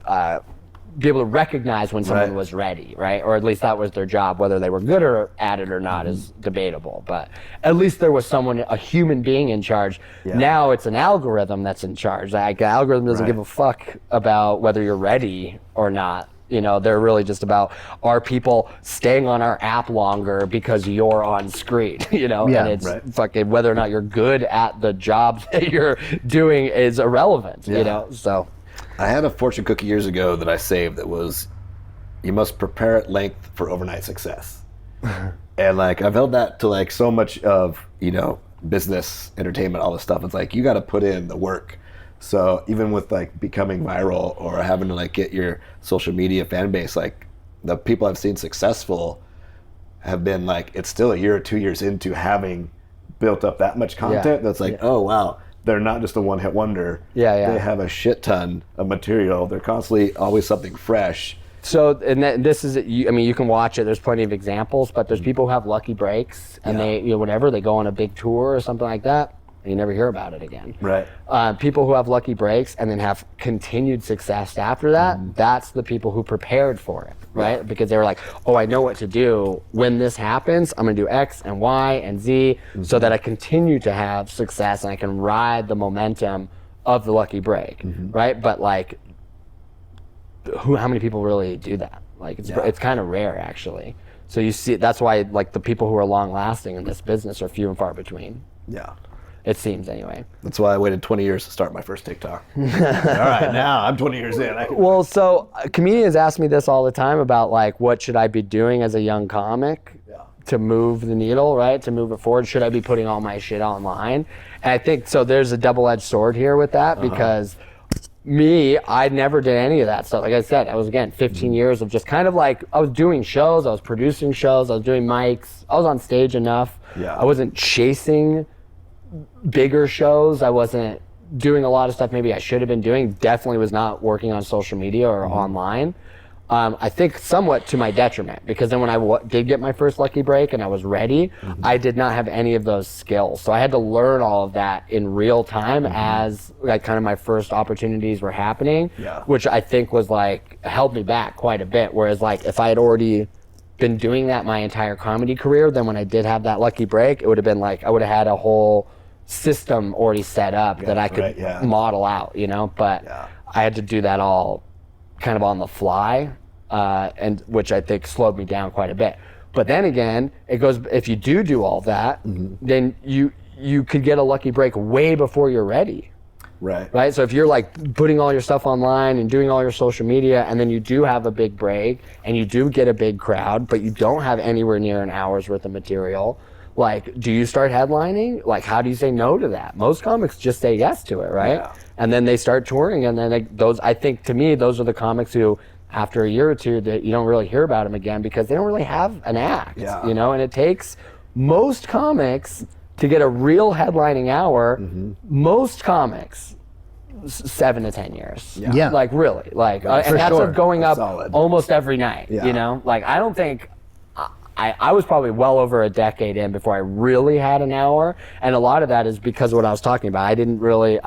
recognize when someone was ready, right? Or at least that was their job. Whether they were good at it or not is debatable. But at least there was a human being in charge. Yeah. Now it's an algorithm that's in charge. Like, the algorithm doesn't give a fuck about whether you're ready or not. They're really just about, are people staying on our app longer because you're on screen, and it's fucking whether or not you're good at the job that you're doing is irrelevant, so. I had a fortune cookie years ago that I saved that was you must prepare at length for overnight success. And like I've held that to like so much of, you know, business, entertainment, all this stuff. It's like you got to put in the work. So even with like becoming viral or having to like get your social media fan base, like the people I've seen successful have been like, it's still a year or 2 years into having built up that much content that's like, oh wow, they're not just a one-hit wonder. They have a shit ton of material. They're constantly always something fresh. So, and this is, I mean, you can watch it. There's plenty of examples, but there's people who have lucky breaks, and they, you know, whatever, they go on a big tour or something like that, and you never hear about it again. Right. People who have lucky breaks and then have continued success after that, that's the people who prepared for it, right? Because they were like, oh, I know what to do. When this happens, I'm going to do X and Y and Z so that I continue to have success and I can ride the momentum of the lucky break, right? But like, how many people really do that? Like it's kind of rare actually. So you see, that's why like the people who are long lasting in this business are few and far between. Yeah. It seems anyway. That's why I waited 20 years to start my first TikTok. All right, now I'm 20 years in. Well, so comedians ask me this all the time about like, what should I be doing as a young comic to move the needle, right? To move it forward. Should I be putting all my shit online? And I think, so there's a double-edged sword here with that because I never did any of that stuff. Like I said, I was, again, 15 years of just kind of like, I was doing shows, I was producing shows, I was doing mics, I was on stage enough. I wasn't chasing bigger shows. I wasn't doing a lot of stuff maybe I should have been doing. Definitely was not working on social media or online. I think somewhat to my detriment, because then when I did get my first lucky break and I was ready, I did not have any of those skills. So I had to learn all of that in real time as like kind of my first opportunities were happening, which I think was like held me back quite a bit. Whereas like if I had already been doing that my entire comedy career, then when I did have that lucky break, it would have been like I would have had a whole system already set up that I could model out, you know, but I had to do that all kind of on the fly, and which I think slowed me down quite a bit. But then again, it goes, if you do all that, then you could get a lucky break way before you're ready. Right. So if you're like putting all your stuff online and doing all your social media, and then you do have a big break and you do get a big crowd, but you don't have anywhere near an hour's worth of material, like, do you start headlining? Like, how do you say no to that? Most comics just say yes to it, right? And then they start touring, and then I think to me, those are the comics who, after a year or two, that you don't really hear about them again because they don't really have an act, you know? And it takes most comics to get a real headlining hour, most comics, 7 to 10 years. Like, really. Like, and that's going up almost every night, you know? Like, I don't think... I was probably well over a decade in before I really had an hour, and a lot of that is because of what I was talking about. I didn't really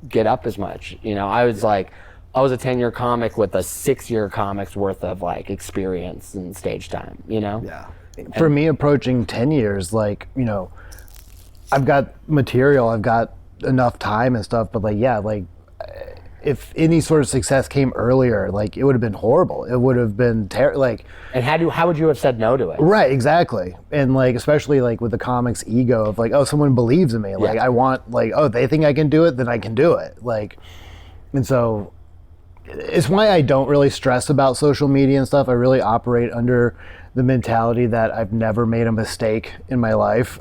get up as much, you know. I was like, I was a 10-year comic with a 6-year comic's worth of like experience and stage time, you know. For me, approaching 10 years, like, you know, I've got material, I've got enough time and stuff, but like, like, if any sort of success came earlier, like, it would have been horrible. It would have been like. And how would you have said no to it? Right, exactly. And like, especially like with the comics ego of like, oh, someone believes in me. Like, I want, like, oh, they think I can do it, then I can do it. Like, and so it's why I don't really stress about social media and stuff. I really operate under the mentality that I've never made a mistake in my life.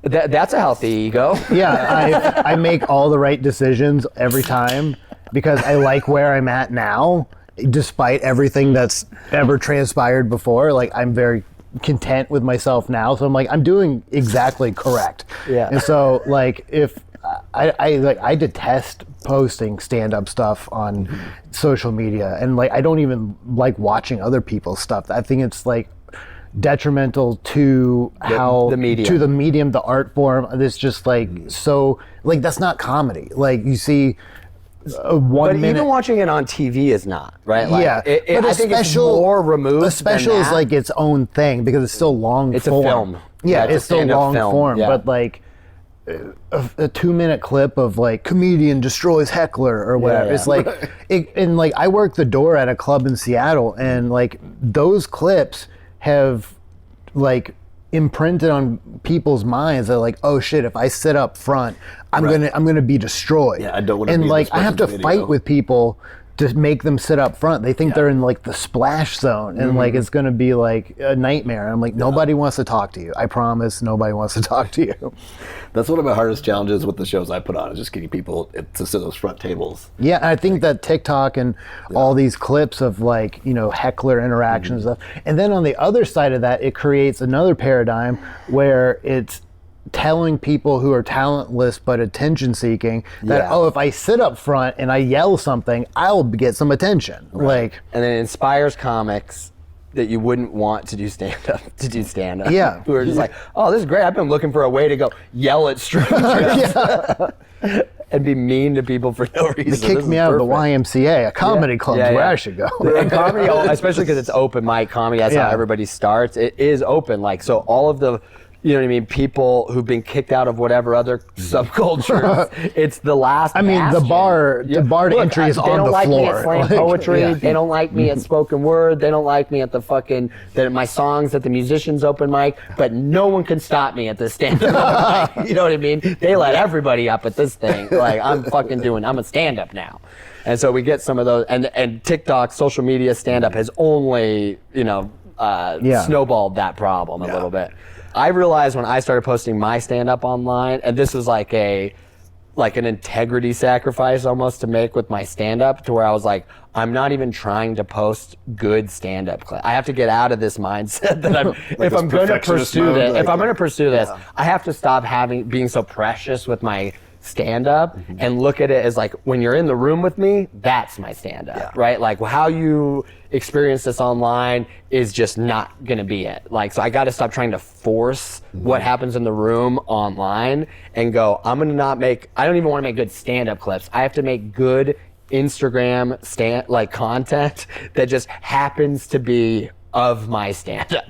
That's a healthy ego. I make all the right decisions every time because I like where I'm at now, despite everything that's ever transpired before. Like, I'm very content with myself now, so I'm like, I'm doing exactly correct. And so like, if I detest posting stand-up stuff on social media, and like, I don't even like watching other people's stuff. I think it's like detrimental to the medium, the art form. It's just like, so like, that's not comedy. Like, you see but even watching it on TV is not, right? Like, but I think it's more removed. A special is like its own thing because it's still long form. It's a film. It's still long form. But like a 2-minute clip of like comedian destroys heckler or whatever. It's like, and like, I work the door at a club in Seattle, and like, those clips have like imprinted on people's minds that like, oh shit, if I sit up front, I'm gonna be destroyed. I don't want to. And be like, I have to fight with people to make them sit up front. They think they're in like the splash zone and like it's going to be like a nightmare. I'm like, nobody wants to talk to you. I promise nobody wants to talk to you. That's one of my hardest challenges with the shows I put on, is just getting people to sit at those front tables. Yeah, I think that TikTok and all these clips of like, you know, heckler interactions and stuff. And then on the other side of that, it creates another paradigm where it's telling people who are talentless but attention seeking that oh, if I sit up front and I yell something, I'll get some attention. Like, and then it inspires comics that you wouldn't want to do stand-up Yeah. who are just like, oh, this is great, I've been looking for a way to go yell at strangers and be mean to people for no reason. They kicked me out of the YMCA, a comedy club where I should go. And comedy, especially because it's open mic comedy, that's how everybody starts. It is open, like, so all of the, you know what I mean, people who've been kicked out of whatever other subcultures, it's the last I mean, bastion. the bar to entry is on the floor. They don't like me at slam poetry. They don't like me at spoken word. They don't like me at the my songs at the musicians open mic, but no one can stop me at the stand-up open mic. You know what I mean? They let everybody up at this thing. Like, I'm a stand-up now. And so we get some of those, and TikTok, social media stand-up has only, snowballed that problem a little bit. I realized when I started posting my stand-up online, and this was like an integrity sacrifice almost to make with my stand-up, to where I was like, I'm not even trying to post good stand-up clips. I have to get out of this mindset that if I'm going to pursue this, I have to stop being so precious with my stand-up and look at it as like, when you're in the room with me, that's my stand-up, right? Like, how you experience this online is just not gonna be it. Like, so I gotta stop trying to force what happens in the room online and go, I don't even wanna make good stand-up clips. I have to make good Instagram content that just happens to be of my stand-up,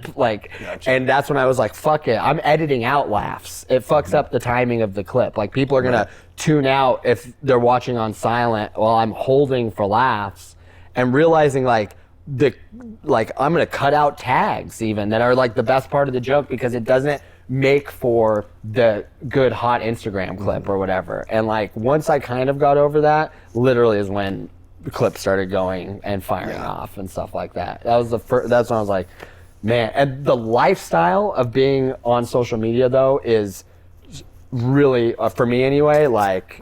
and that's when I was like, fuck it, I'm editing out laughs. It fucks up the timing of the clip. Like, people are gonna tune out if they're watching on silent while I'm holding for laughs, and realizing I'm gonna cut out tags even that are like the best part of the joke, because it doesn't make for the good hot Instagram clip or whatever. And like, once I kind of got over that, literally is when clips started going and firing off and stuff like that. That was that's when I was like, man. And the lifestyle of being on social media though is really, for me anyway, like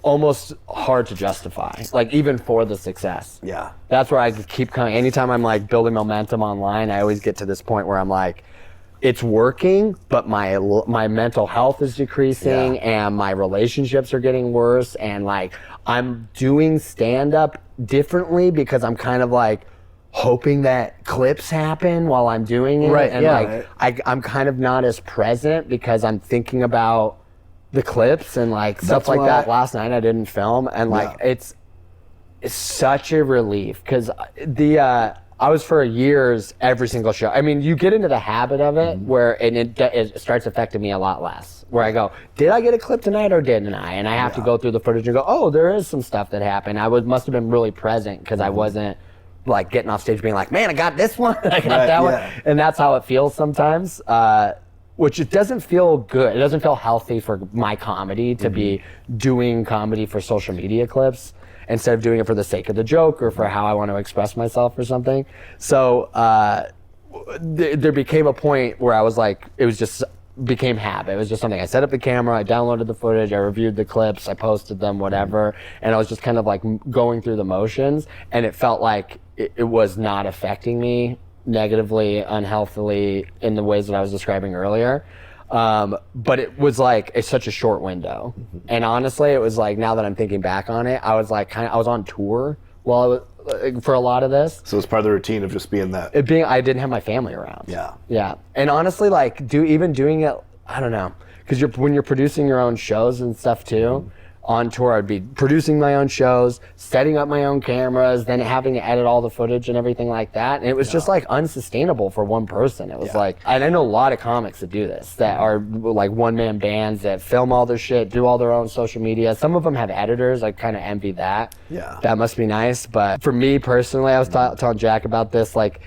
almost hard to justify, like even for the success. Yeah. That's where I keep coming. Anytime I'm like building momentum online, I always get to this point where I'm like, it's working, but my mental health is decreasing and my relationships are getting worse, and like I'm doing stand-up differently because I'm kind of like hoping that clips happen while I'm doing it. Right, and I'm kind of not as present because I'm thinking about the clips and like stuff like that. Last night I didn't film, and like it's such a relief, because I was for years every single show. I mean, you get into the habit of it where it starts affecting me a lot less. Where I go, did I get a clip tonight or didn't I? And I have to go through the footage and go, oh, there is some stuff that happened. I must have been really present because I wasn't like getting off stage being like, man, I got this one, I got that one. And that's how it feels sometimes, which it doesn't feel good. It doesn't feel healthy for my comedy to be doing comedy for social media clips, instead of doing it for the sake of the joke or for how I want to express myself or something. So there became a point where I was like, became habit. It was just something. I set up the camera, I downloaded the footage, I reviewed the clips, I posted them, whatever. And I was just kind of like going through the motions, and it felt like it was not affecting me negatively, unhealthily in the ways that I was describing earlier. But it was like, it's such a short window. And honestly, it was like, now that I'm thinking back on it, I was like, I was on tour while I was, for a lot of this. So it's part of the routine of just being that. I didn't have my family around. Yeah. Yeah. And honestly, like even doing it, I don't know, because when you're producing your own shows and stuff too, on tour, I'd be producing my own shows, setting up my own cameras, then having to edit all the footage and everything like that. And it was just like unsustainable for one person. It was like, and I know a lot of comics that do this, that are like one-man bands that film all their shit, do all their own social media. Some of them have editors. I kind of envy that. Yeah. That must be nice. But for me personally, I was telling Jack about this, like,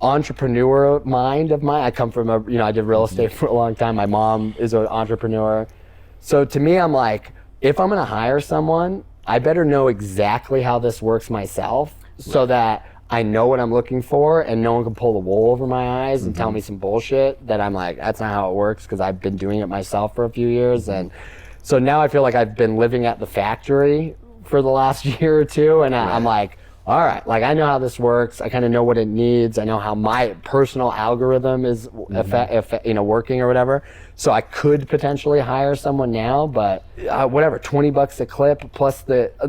entrepreneur mind of mine. I come from I did real estate for a long time. My mom is an entrepreneur. So to me, I'm like, if I'm gonna hire someone, I better know exactly how this works myself so that I know what I'm looking for and no one can pull the wool over my eyes and tell me some bullshit that I'm like, that's not how it works, because I've been doing it myself for a few years. And so now I feel like I've been living at the factory for the last year or two, and I'm like, all right, like I know how this works. I kind of know what it needs. I know how my personal algorithm is working or whatever. So I could potentially hire someone now, but whatever, $20 a clip plus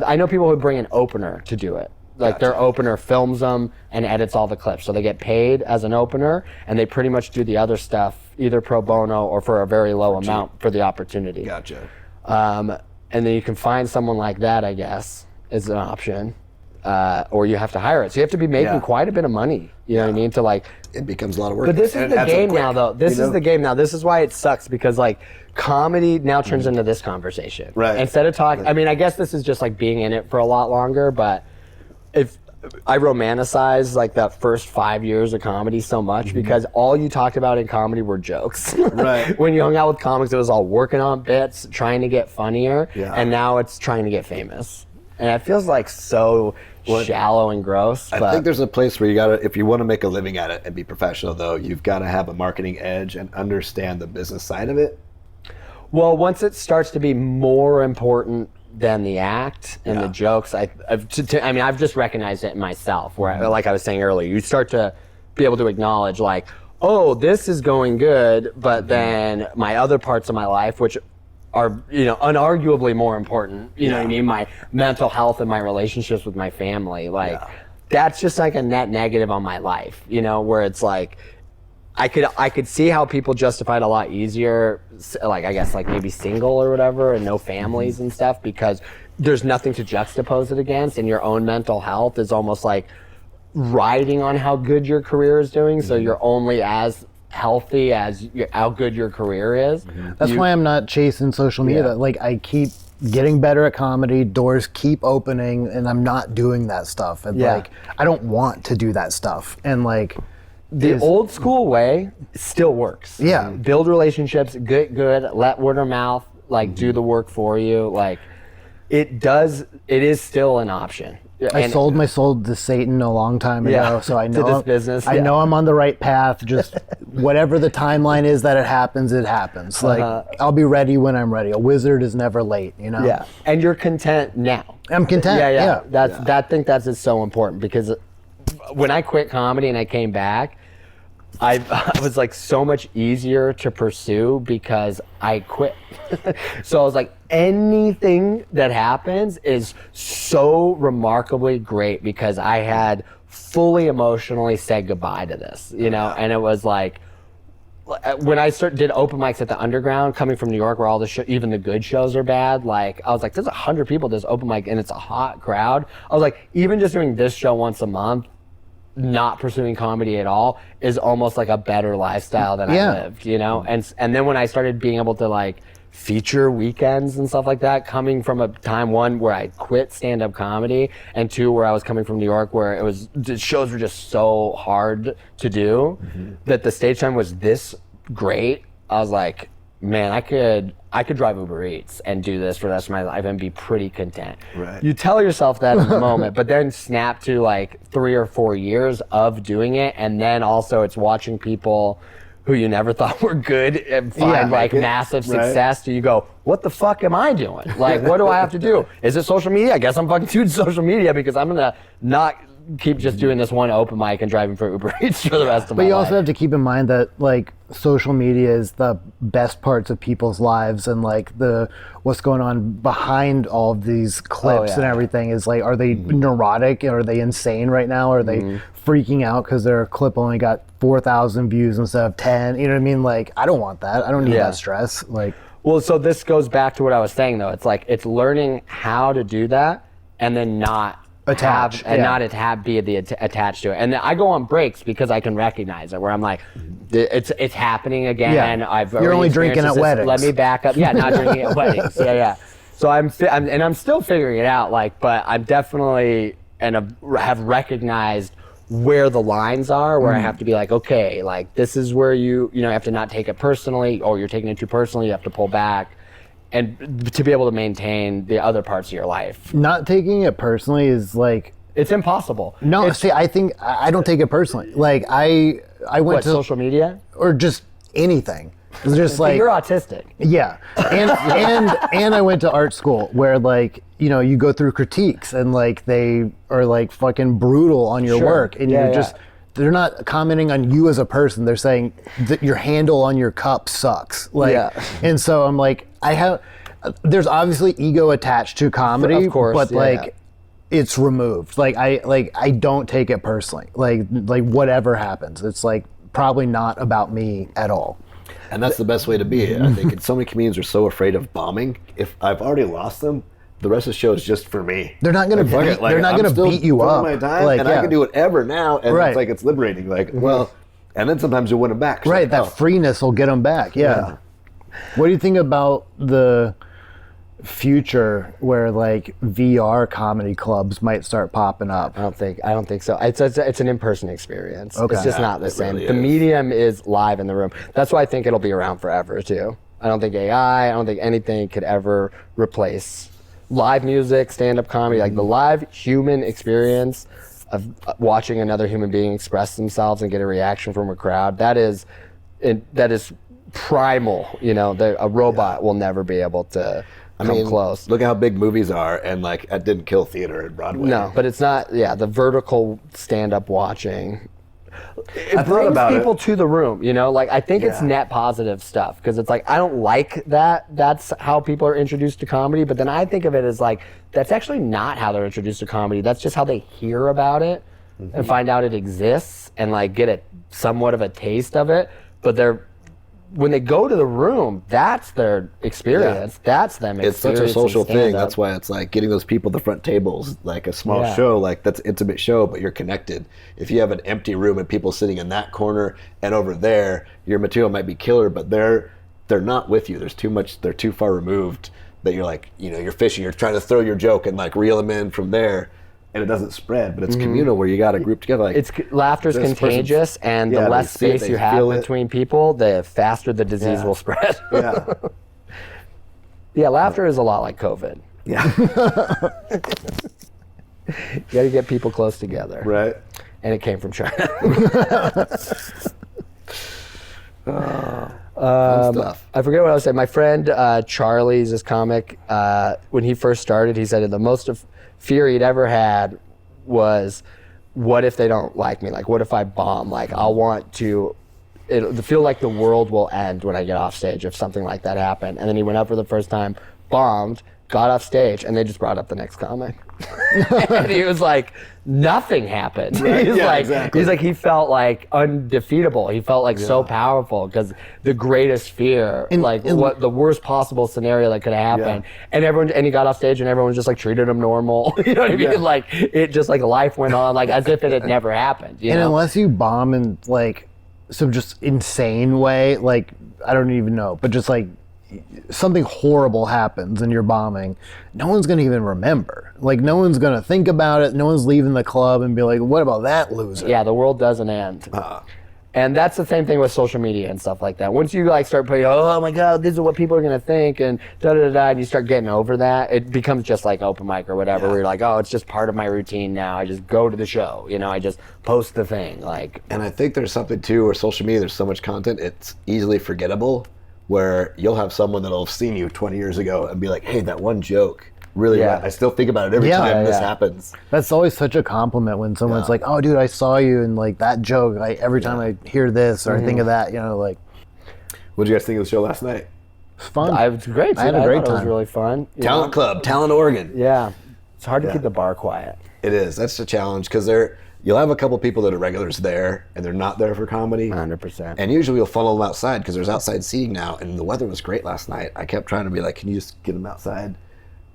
I know people who bring an opener to do it. Like their opener films them and edits all the clips. So they get paid as an opener, and they pretty much do the other stuff either pro bono or for a very low amount for the opportunity. Gotcha. And then you can find someone like that, I guess, is an option. Or you have to hire it. So you have to be making quite a bit of money. You know what I mean? To like, it becomes a lot of work. But this is the game now, though. This is the game now. This is why it sucks, because like comedy now turns into this conversation. Right. Instead of talking, I mean, I guess this is just like being in it for a lot longer, but if I romanticize like that first 5 years of comedy so much because all you talked about in comedy were jokes. Right. When you hung out with comics, it was all working on bits, trying to get funnier, and now it's trying to get famous. And it feels like so shallow and gross. I think there's a place where you gotta, if you want to make a living at it and be professional though, you've got to have a marketing edge and understand the business side of it. Well, once it starts to be more important than the act and the jokes, I've just recognized it in myself where, like I was saying earlier, you start to be able to acknowledge like, oh, this is going good, but then my other parts of my life, which are, unarguably more important, you know what I mean? My mental health and my relationships with my family, like that's just like a net negative on my life, where it's like, I could see how people justified a lot easier, like I guess like maybe single or whatever and no families and stuff, because there's nothing to juxtapose it against, and your own mental health is almost like riding on how good your career is doing. So you're only as healthy as how good your career is. That's why I'm not chasing social media. Like I keep getting better at comedy, doors keep opening, and I'm not doing that stuff. And like I don't want to do that stuff. And like the old school way still works. Yeah. Build relationships, get good, let word of mouth like do the work for you. Like it is still an option. I sold my soul to Satan a long time ago, so I know this business. I know I'm on the right path. Just whatever the timeline is that it happens, it happens. Like I'll be ready when I'm ready. A wizard is never late, Yeah, and you're content now. I'm content. Yeah. I think that's so important, because when I quit comedy and I came back, I was like so much easier to pursue because I quit. So I was like, anything that happens is so remarkably great because I had fully emotionally said goodbye to this, and it was like, when I did open mics at the Underground, coming from New York where all the even the good shows are bad, like I was like, there's 100 people at this open mic and it's a hot crowd. I was like, even just doing this show once a month, not pursuing comedy at all, is almost like a better lifestyle than I lived, and then when I started being able to like feature weekends and stuff like that, coming from a time, one, where I quit stand-up comedy, and two, where I was coming from New York where the shows were just so hard to do, that the stage time was this great, I was like, man, I could drive Uber Eats and do this for the rest of my life and be pretty content. Right. You tell yourself that in the moment, but then snap to like 3 or 4 years of doing it, and then also it's watching people who you never thought were good and find massive success. Do you go, what the fuck am I doing? Like, what do I have to do? Is it social media? I guess I'm fucking doing social media because I'm gonna not keep just doing this one open mic and driving for Uber Eats for the rest of my life. But you also have to keep in mind that like social media is the best parts of people's lives, and like what's going on behind all of these clips and everything is like, are they neurotic? Are they insane right now? Are they freaking out because their clip only got 4,000 views instead of 10? You know what I mean? Like, I don't want that. I don't need that stress. Like, well, so this goes back to what I was saying though. It's like, it's learning how to do that and then not attached to it. And I go on breaks because I can recognize it, where I'm like, it's happening again. You're only drinking at weddings. Let me back up. Yeah, not drinking at weddings. Yeah. So I'm still figuring it out. Like, but I'm definitely have recognized where the lines are, where I have to be like, okay, like this is where you have to not take it personally, or you're taking it too personally. You have to pull back. and to be able to maintain the other parts of your life. Not taking it personally is like, It's impossible. no, see, I think I don't take it personally. Like I went What, to social media? or just anything. It's just But like, you're autistic. yeah. And I went to art school where like, you know, you go through critiques and like they are like fucking brutal on your Sure. work and Yeah, you're just, they're not commenting on you as a person. They're saying that your handle on your cup sucks. Like, Yeah. and so I'm like, there's obviously ego attached to comedy, Of course, but yeah, like, yeah. it's removed. Like I don't take it personally. Like whatever happens, it's like probably not about me at all. And that's the best way to be. I think so many comedians are so afraid of bombing. If I've already lost them, the rest of the show is just for me. They're not gonna Fuck beat, it, like, they're not I'm gonna still beat you doing up. my time, Like, and yeah. I can do whatever now, and Right. it's like it's liberating. Like, well, and then sometimes you'll win them back. 'Cause Right, like, that oh, freeness will get them back. Yeah. What do you think about the future where like VR comedy clubs might start popping up? I don't think so. It's an in-person experience. Okay. It's just Yeah, not the it same. really The is. medium is live in the room. That's why I think it'll be around forever too. I don't think AI, I don't think anything could ever replace live music, stand-up comedy, like the live human experience of watching another human being express themselves and get a reaction from a crowd. That is primal. You know, a robot will never be able to come close. Look at how big movies are, and like that didn't kill theater at Broadway. No, but it's not. Yeah, the vertical stand-up watching. It I thought brings about people it. to the room. You know, like I think it's Yeah. net positive stuff because it's like I don't like that. That's how people are introduced to comedy. But then I think of it as like that's actually not how they're introduced to comedy. That's just how they hear about it and find out it exists and like get a somewhat of a taste of it. But when they go to the room, that's their experience. That's them It's such a experiencing social thing. stand-up. That's why it's like getting those people at the front tables, like a small Yeah. show, like that's an intimate show, but you're connected. If you have an empty room and people sitting in that corner and over there, your material might be killer, but they're not with you. There's too much. They're too far removed that you're like, you know, you're fishing. You're trying to throw your joke and like reel them in from there, and it doesn't spread. But it's communal where you got to group together. Like Laughter's this contagious, and yeah, the they less see it, space they you have feel it. between people, the faster the disease Yeah. will spread. yeah, Yeah, laughter is a lot like COVID. yeah, You got to get people close together. right. And it came from China. Fun stuff. I forget what I was saying. My friend Charlie's this comic. When he first started, he said the most of fear he'd ever had was, what if they don't like me? Like, what if I bomb? Like, I'll want to. It'll feel like the world will end when I get off stage if something like that happened. And then he went up for the first time, bombed, got off stage, and they just brought up the next comic. And he was like, nothing happened. Right, He's yeah, like, exactly. he's like, he felt like undefeatable. He felt like so powerful because the greatest fear, what the worst possible scenario that could happen. Yeah. And he got off stage and everyone just like treated him normal. You know what I mean? Yeah. Like it just like life went on like as if it had never happened. You And know? unless you bomb in like some just insane way, like I don't even know, but just like something horrible happens and you're bombing, no one's gonna even remember. Like no one's gonna think about it. No one's leaving the club and be like, "What about that loser?" Yeah, the world doesn't end. And that's the same thing with social media and stuff like that. Once you like start putting, oh my God, this is what people are gonna think, and da da da, and you start getting over that, it becomes just like open mic or whatever. Where you're like, oh, it's just part of my routine now. I just go to the show, you know, I just post the thing, like. And I think there's something too, where social media, there's so much content, it's easily forgettable, where you'll have someone that'll have seen you 20 years ago and be like, hey, that one joke, really, Yeah. I still think about it every Yeah. time this Yeah. happens. That's always such a compliment when someone's Yeah. like, "Oh, dude, I saw you," and like that joke. Like every time I hear this or I think of that, you know, like What did you guys think of the show last night? it's fun. It was great. I had a great thought It was time. really fun. you Talent know? Club, Talent Oregon. Yeah, it's hard to Yeah. keep the bar quiet. It is. That's the challenge, because you'll have a couple people that are regulars there, and they're not there for comedy. 100%. And usually you'll funnel them outside because there's outside seating now, and the weather was great last night. I kept trying to be like, can you just get them outside,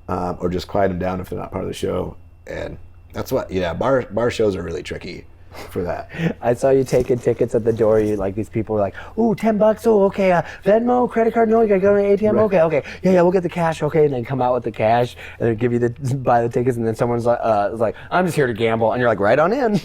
or just quiet them down if they're not part of the show? And that's what, bar shows are really tricky. for that. I saw you taking tickets at the door. You like these people were like, "Ooh, $10. Oh, okay. Venmo, credit card. No, you gotta go to the ATM. Right. Okay. Yeah, we'll get the cash. Okay." And then come out with the cash and then give you buy the tickets. And then someone's like, "I'm just here to gamble." And you're like, "Right on in."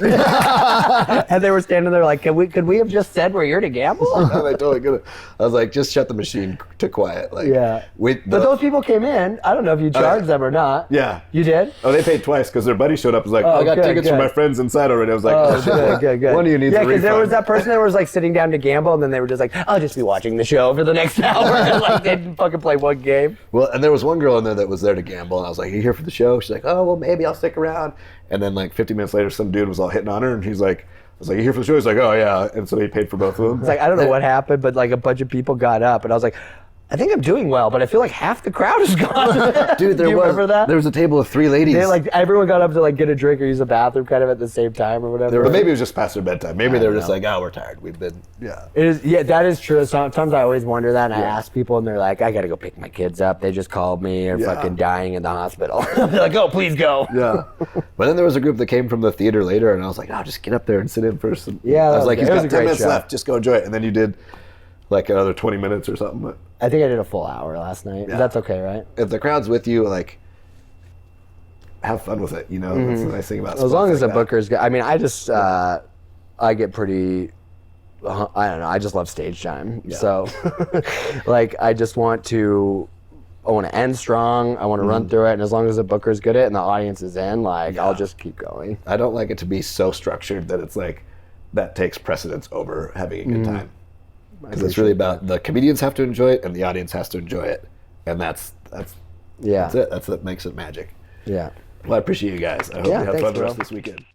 And they were standing there like, "Could we have just said we're here to gamble?" No, they totally could have. I was like, just shut the machine to quiet. Like, Yeah. But those people came in. I don't know if you charged them or not. Yeah. You did? Oh, they paid twice because their buddy showed up. Was like, I got good, tickets for good. my friends inside already. I was like, Oh, good. One of you needs a Yeah, because there refund. was that person that was like sitting down to gamble, and then they were just like, "I'll just be watching the show for the next hour." And, like they didn't fucking play one game. Well, and there was one girl in there that was there to gamble, and I was like, "You here for the show?" She's like, "Oh, well, maybe I'll stick around." And then like 50 minutes later, some dude was all hitting on her, and he's like, "I was like, you here for the show?" He's like, "Oh yeah," and so he paid for both of them. It's like I don't know what happened, but like a bunch of people got up, and I was like, "I think I'm doing well," but I feel like half the crowd is gone. Dude, Do you remember that? There was a table of 3 ladies. They, like everyone got up to like get a drink or use the bathroom kind of at the same time or whatever. But maybe it was just past their bedtime. Maybe they were just know. like, "Oh, we're tired. We've been." Yeah. It is, yeah, that is true. Sometimes I always wonder that, and I ask people, and they're like, "I gotta go pick my kids up. They just called me. They're Yeah. fucking dying in the hospital." They're like, "Oh, please go." Yeah. But then there was a group that came from the theater later, and I was like, "Oh, just get up there and sit in for some." Yeah, I was like, it "He's was got a 10 great minutes show. left. Just go enjoy it." And then you did like another 20 minutes or something. But I think I did a full hour last night. Yeah. That's okay, right? if the crowd's with you, like, have fun with it. You know, that's the nice thing about. As long as the sports like that. booker's good. I mean, I just I get pretty. I don't know. I just love stage time. So, like, I just want to. I want to end strong. I want to run through it, and as long as the booker's good at it and the audience is in, like, I'll just keep going. I don't like it to be so structured that it's like that takes precedence over having a good time. Because it's really about the comedians have to enjoy it and the audience has to enjoy it, and that's Yeah. it. That's what makes it magic. Yeah. Well, I appreciate you guys. I hope Yeah, you have thanks, fun the bro. rest of this weekend.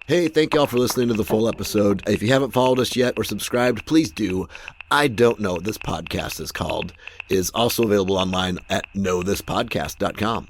Hey, thank y'all for listening to the full episode. If you haven't followed us yet or subscribed, please do. I Don't Know What This Podcast is called is also available online at knowthispodcast.com.